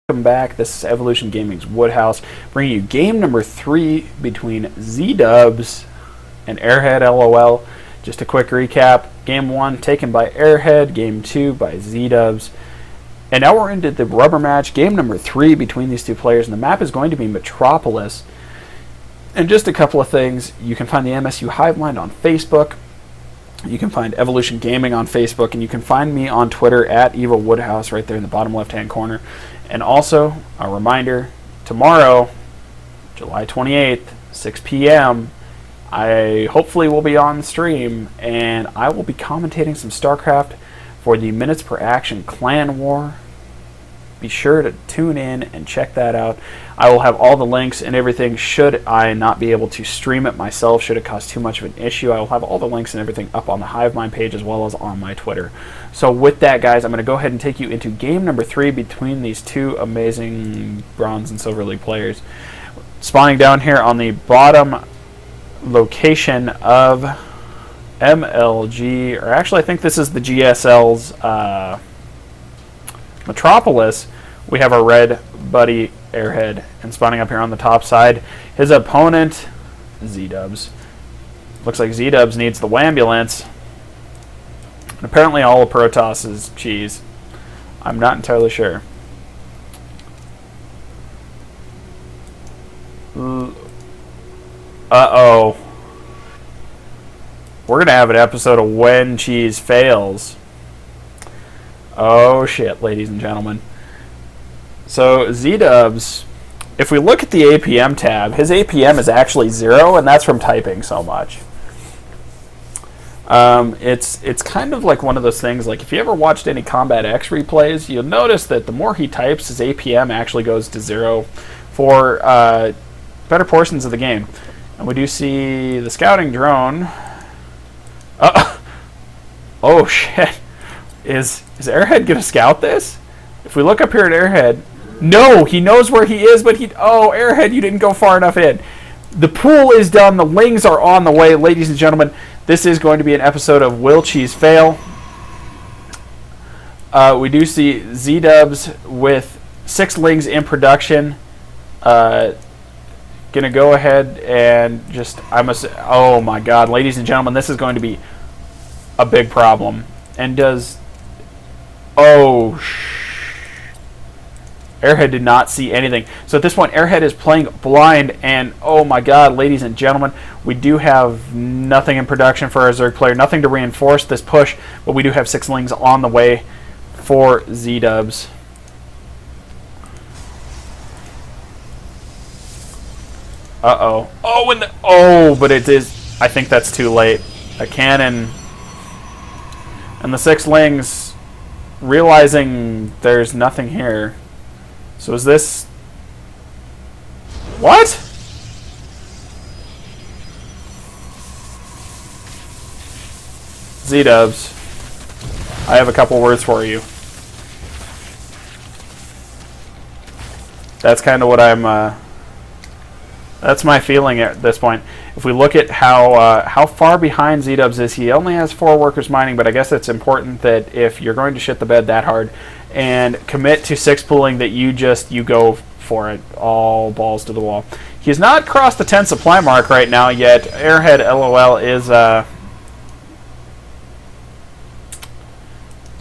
Welcome back. This is Evolution Gaming's Woodhouse, bringing you game number 3 between Zdubs and Airhead LOL. Just a quick recap. Game 1 taken by Airhead, game 2 by Zdubs. And now we're into the rubber match, game number 3 between these two players, and the map is going to be Metropolis. And just a couple of things, you can find the MSU Hivemind on Facebook, you can find Evolution Gaming on Facebook, and you can find me on Twitter at Evil Woodhouse right there in the bottom left-hand corner. And also, a reminder, tomorrow, July 28th, 6 p.m., I hopefully will be on stream, and I will be commentating some StarCraft for the Minutes Per Action Clan War. Be sure to tune in and check that out. I will have all the links and everything should I not be able to stream it myself, should it cause too much of an issue. I will have all the links and everything up on the Hivemind page as well as on my Twitter. So with that, guys, I'm going to go ahead and take you into game number 3 between these two amazing Bronze and Silver League players. Spawning down here on the bottom location of MLG, or actually I think this is the GSL's Metropolis. We have our red buddy Airhead, and spawning up here on the top side, his opponent Zdubs. Looks like Zdubs needs the Wambulance, and apparently all of Protoss is cheese. I'm not entirely sure. Uh-oh. We're gonna have an episode of When Cheese Fails. Oh shit, ladies and gentlemen. So Zdubs, if we look at the APM tab, his APM is actually 0, and that's from typing so much. It's kind of like one of those things, like if you ever watched any Combat X replays, you'll notice that the more he types, his APM actually goes to 0 for better portions of the game. And we do see the scouting drone. Oh shit. Is Airhead going to scout this? If we look up here at Airhead, no, he knows where he is, but Airhead, you didn't go far enough in. The pool is done. The lings are on the way. Ladies and gentlemen, this is going to be an episode of Will Cheese Fail. We do see Zdubs with 6 lings in production. Gonna go ahead and just, oh my god, ladies and gentlemen, this is going to be a big problem. And does, Airhead did not see anything. So at this point, Airhead is playing blind, and oh my god, ladies and gentlemen, we do have nothing in production for our Zerg player, nothing to reinforce this push, but we do have 6 lings on the way for Zdubs. But it is, I think that's too late. A cannon, and the 6 lings realizing there's nothing here. So is this... What? Zdubs, I have a couple words for you. That's kind of what that's my feeling at this point. If we look at how far behind Zdubs is, he only has 4 workers mining, but I guess it's important that if you're going to shit the bed that hard and commit to 6 pooling, that you go for it, all balls to the wall. He's not crossed the 10 supply mark right now yet. Airhead LOL is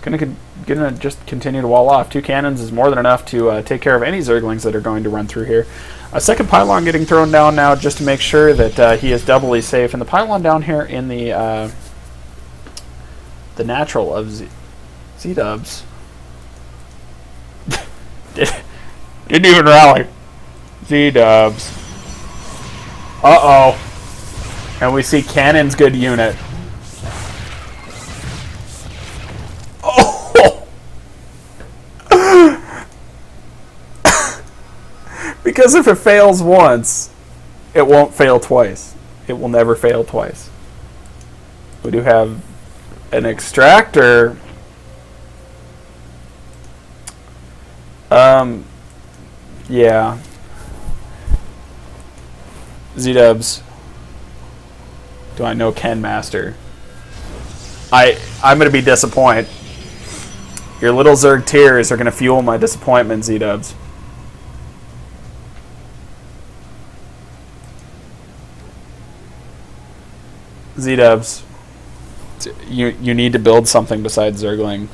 gonna just continue to wall off. 2 cannons is more than enough to take care of any Zerglings that are going to run through here. A second pylon getting thrown down now just to make sure that he is doubly safe. And the pylon down here in the natural of Zdubs didn't even rally. Zdubs. And we see cannon's good unit. Because if it fails once, it won't fail twice. It will never fail twice. We do have an extractor. Yeah. Zdubs. Do I know Ken Master? I'm going to be disappointed. Your little Zerg tears are going to fuel my disappointment, Zdubs. Z-Dubs, you need to build something besides Zergling.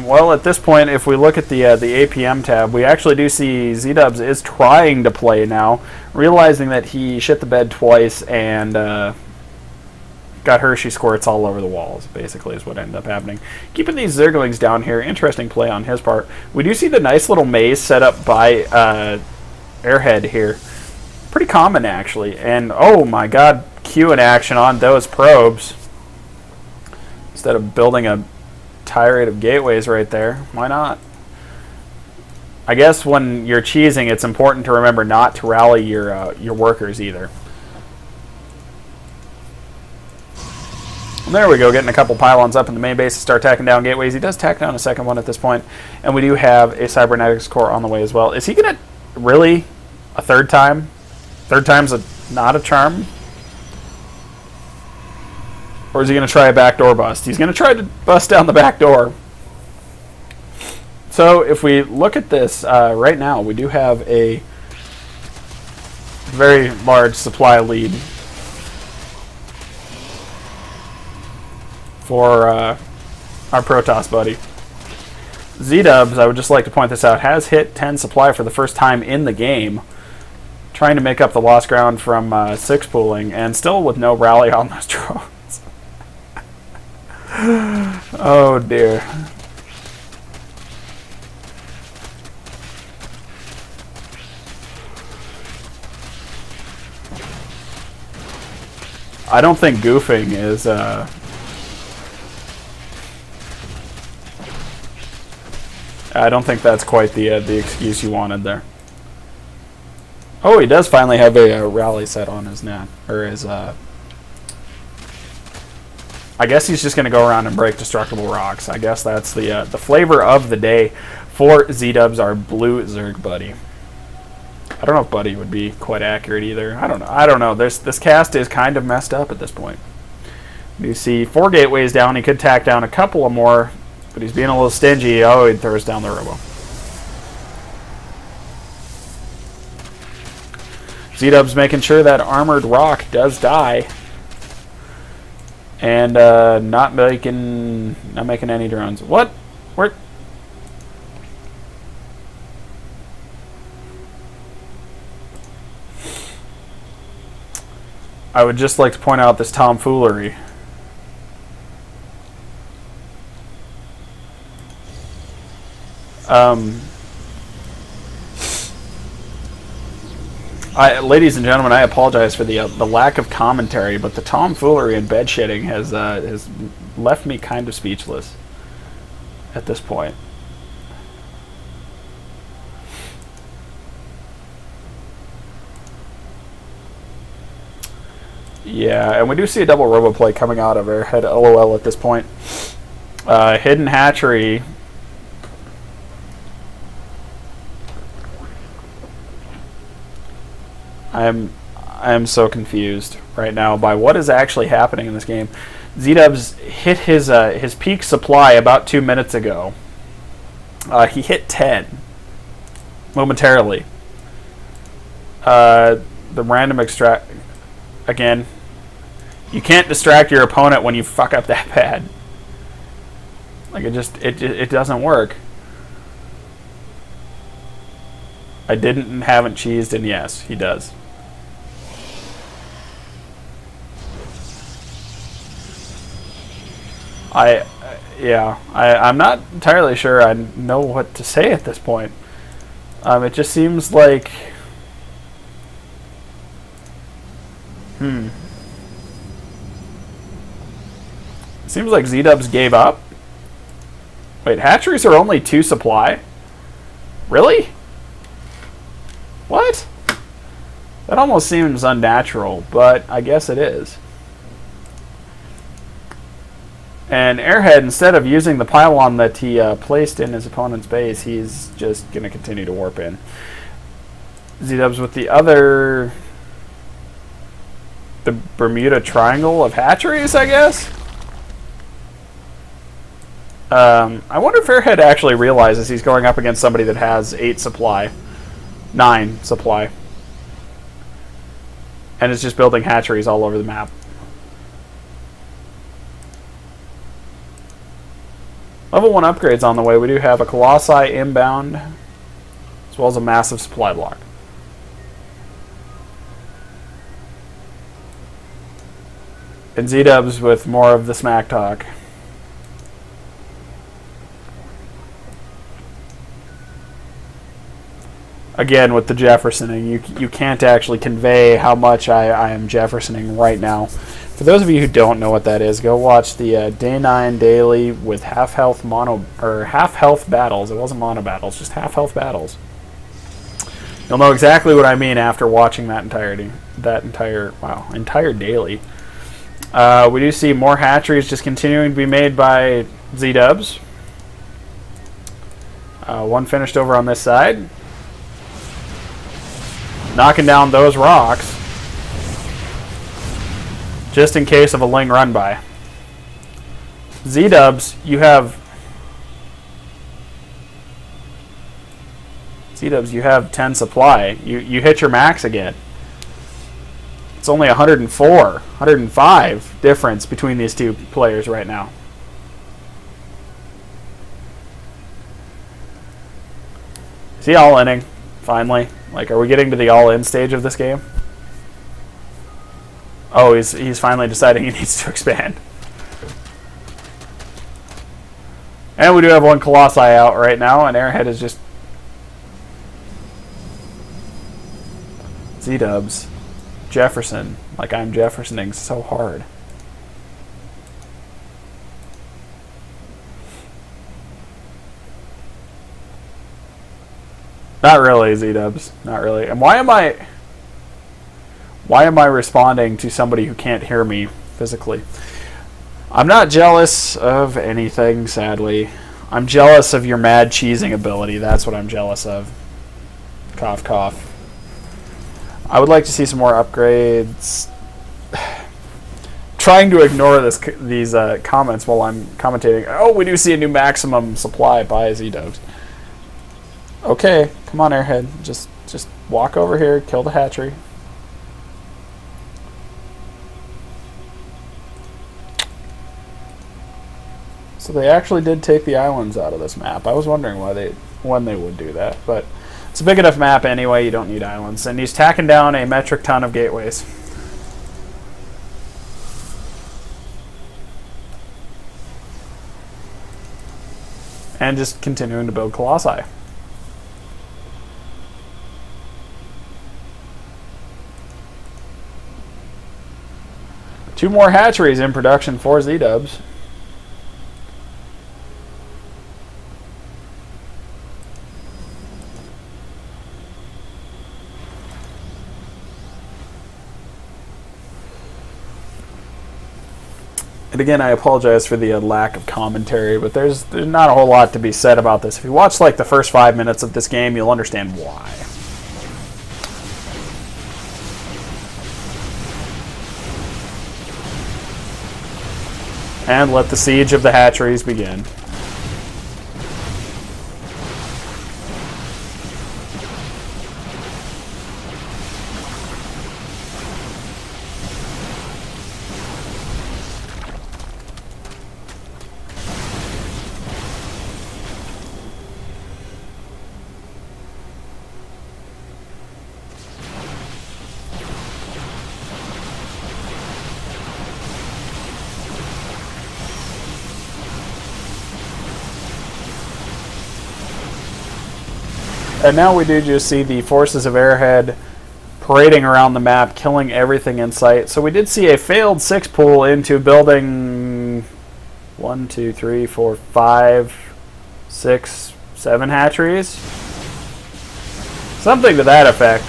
Well, at this point, if we look at the APM tab, we actually do see Z-Dubs is trying to play now, realizing that he shit the bed twice and got Hershey squirts all over the walls, basically, is what ended up happening. Keeping these Zerglings down here, interesting play on his part. We do see the nice little maze set up by Airhead here. Pretty common, actually. And, oh my god, Q in action on those probes. Instead of building a tirade of gateways right there. Why not? I guess when you're cheesing, it's important to remember not to rally your workers either. And there we go, getting a couple pylons up in the main base to start tacking down gateways. He does tack down a second one at this point, and we do have a cybernetics core on the way as well. Is he gonna really a third time? Third time's not a charm? Or is he going to try a backdoor bust? He's going to try to bust down the back door. So if we look at this right now, we do have a very large supply lead for our Protoss buddy. Z-Dubs, I would just like to point this out, has hit 10 supply for the first time in the game, trying to make up the lost ground from 6 pooling, and still with no rally on those drones. Oh dear. I don't think goofing is I don't think that's quite the excuse you wanted there. Oh, he does finally have a rally set on his net, or his I guess he's just going to go around and break destructible rocks. I guess that's the flavor of the day for Z-Dubs, our blue Zerg buddy. I don't know if buddy would be quite accurate either. I don't know. This cast is kind of messed up at this point. You see 4 gateways down. He could tack down a couple of more, but he's being a little stingy. Oh, he throws down the robo. Z-Dubs making sure that armored rock does die. And not making any drones. What? Where? I would just like to point out this tomfoolery. Ladies and gentlemen, I apologize for the lack of commentary, but the tomfoolery and bed shitting has left me kind of speechless at this point. Yeah, and we do see a double robo play coming out of Airhead LOL at this point. Hidden hatchery. I'm so confused right now by what is actually happening in this game. Z-Dubs hit his peak supply about 2 minutes ago. He hit 10 momentarily. The random extract again. You can't distract your opponent when you fuck up that bad. Like it doesn't work. I haven't cheesed, and yes, he does. I'm not entirely sure I know what to say at this point. It just seems like seems like Z-Dubs gave up. Wait, hatcheries are only 2 supply? Really? What? That almost seems unnatural, but I guess it is. And Airhead, instead of using the pylon that he placed in his opponent's base, he's just going to continue to warp in. Z-Dubs with the other the Bermuda Triangle of hatcheries, I guess. I wonder if Airhead actually realizes he's going up against somebody that has 8 supply. 9 supply. And is just building hatcheries all over the map. Level 1 upgrades on the way. We do have a Colossi inbound, as well as a massive supply block. And Z-Dubs with more of the smack talk. Again, with the Jeffersoning, you can't actually convey how much I am Jeffersoning right now. For those of you who don't know what that is, go watch the Day 9 daily with half health battles. It wasn't mono battles, just half health battles. You'll know exactly what I mean after watching that entire daily. We do see more hatcheries just continuing to be made by Z-Dubs. One finished over on this side. Knocking down those rocks. Just in case of a Ling run by. Z-Dubs, you have 10 supply. You hit your max again. It's only 104, 105 difference between these two players right now. Is he all-inning, finally? Like, are we getting to the all-in stage of this game? Oh, he's finally deciding he needs to expand. And we do have one Colossi out right now, and Airhead is just... Z-Dubs. Jefferson. Like, I'm Jeffersoning so hard. Not really, Z-Dubs. Not really. And why am I responding to somebody who can't hear me physically? I'm not jealous of anything, sadly. I'm jealous of your mad cheesing ability. That's what I'm jealous of. Cough, cough. I would like to see some more upgrades. Trying to ignore these comments while I'm commentating. Oh, we do see a new maximum supply by Z-Dubs. Okay, come on, Airhead. Just walk over here, kill the hatchery. So they actually did take the islands out of this map. I was wondering when they would do that, but it's a big enough map anyway. You don't need islands. And he's tacking down a metric ton of gateways. And just continuing to build Colossi. Two more hatcheries in production for Z-Dubs. And again, I apologize for the lack of commentary, but there's not a whole lot to be said about this. If you watch like the first 5 minutes of this game, you'll understand why. And let the siege of the hatcheries begin. And now we do just see the forces of Airhead parading around the map, killing everything in sight. So we did see a failed 6 pull into building 1, 2, 3, 4, 5, 6, 7 hatcheries. Something to that effect.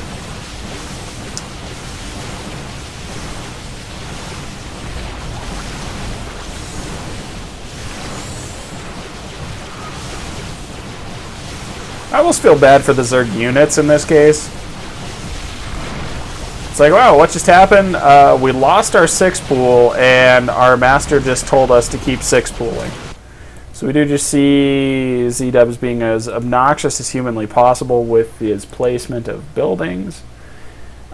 I almost feel bad for the Zerg units in this case. It's like, wow, what just happened? We lost our 6 pool, and our master just told us to keep 6 pooling. So we do just see Z-Dubs being as obnoxious as humanly possible with his placement of buildings.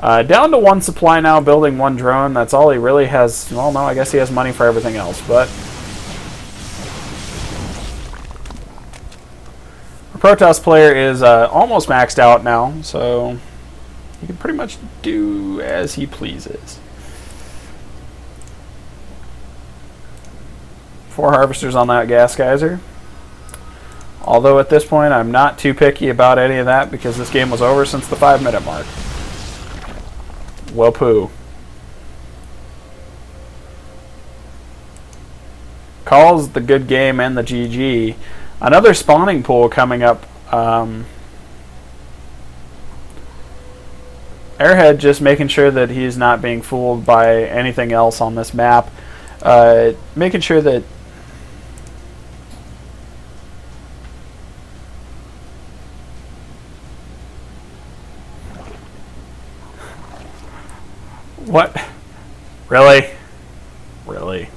Down to 1 supply now, building 1 drone. That's all he really has. Well, no, I guess he has money for everything else, but our Protoss player is almost maxed out now, so he can pretty much do as he pleases. 4 harvesters on that gas geyser. Although at this point, I'm not too picky about any of that because this game was over since the 5-minute mark. Well, poo. Calls the good game and the GG. Another spawning pool coming up. Airhead just making sure that he's not being fooled by anything else on this map. Making sure that what? Really? Really?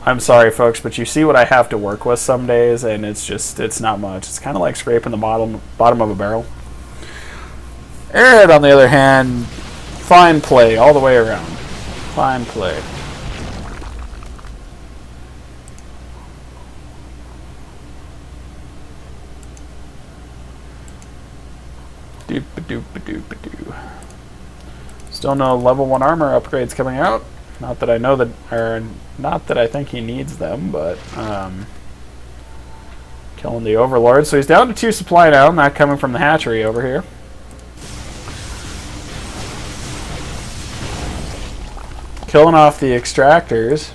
I'm sorry, folks, but you see what I have to work with some days, and it's not much. It's kind of like scraping the bottom of a barrel. Airhead, on the other hand, fine play all the way around. Fine play. Doop-a-doop-a-doop-a-doo. Still no level 1 armor upgrades coming out. Not that I know that, or not that I think he needs them, but killing the Overlord. So he's down to 2 supply now, not coming from the hatchery over here. Killing off the extractors.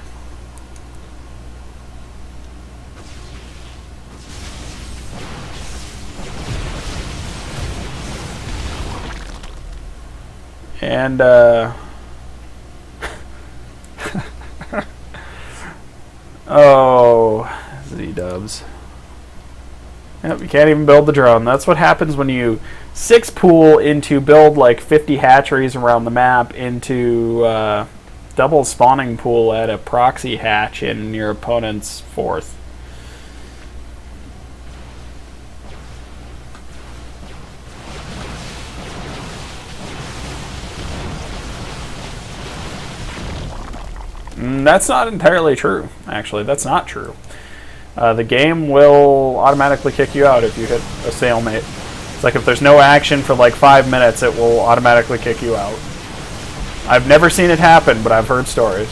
And oh, Z-Dubs. Yep, you can't even build the drone. That's what happens when you 6 pool into build like 50 hatcheries around the map into double spawning pool at a proxy hatch in your opponent's 4th. That's not entirely true, actually. That's not true. The game will automatically kick you out if you hit a stalemate. It's like if there's no action for like 5 minutes, it will automatically kick you out. I've never seen it happen, but I've heard stories.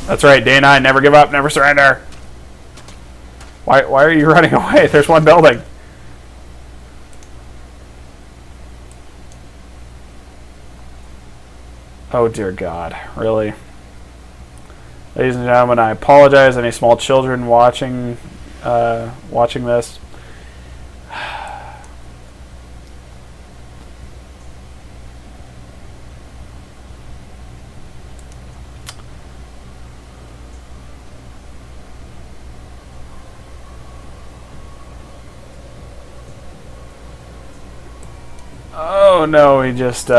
That's right, Day 9, never give up, never surrender. Why are you running away? There's 1 building. Oh dear God, really? Ladies and gentlemen, I apologize. Any small children watching this? Oh no, he just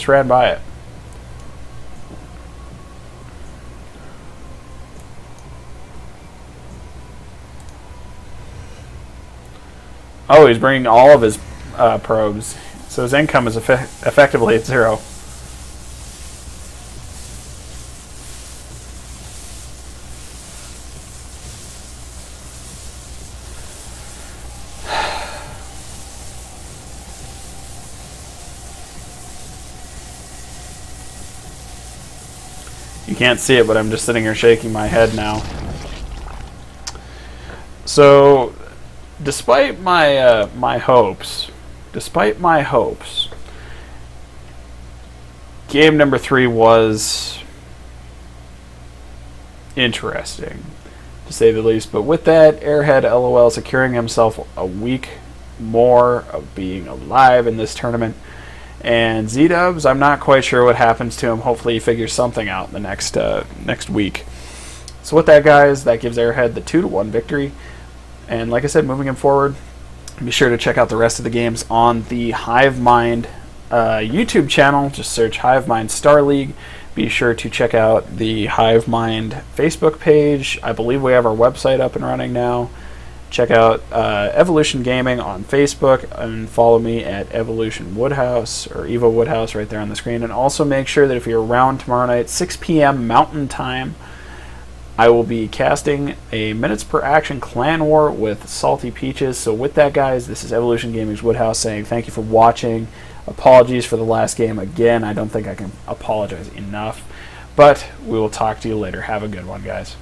ran by it. Oh, he's bringing all of his probes, so his income is effectively at 0. You can't see it, but I'm just sitting here shaking my head now. So, despite my my hopes, game number 3 was interesting, to say the least. But with that, Airhead LOL securing himself a week more of being alive in this tournament. And Z-Dubs, I'm not quite sure what happens to him. Hopefully he figures something out in the next week. So with that, guys, that gives Airhead the 2-1 victory. And like I said, moving him forward, Be sure to check out the rest of the games on the Hivemind YouTube channel. Just search Hivemind Star League. Be sure to check out the Hivemind Facebook page. I believe we have our website up and running now. Check out Evolution Gaming on Facebook and follow me at Evolution Woodhouse or Evo Woodhouse right there on the screen. And also make sure that if you're around tomorrow night, 6 p.m. Mountain Time, I will be casting a Minutes Per Action Clan War with Salty Peaches. So with that, guys, this is Evolution Gaming's Woodhouse saying thank you for watching. Apologies for the last game again. I don't think I can apologize enough. But we will talk to you later. Have a good one, guys.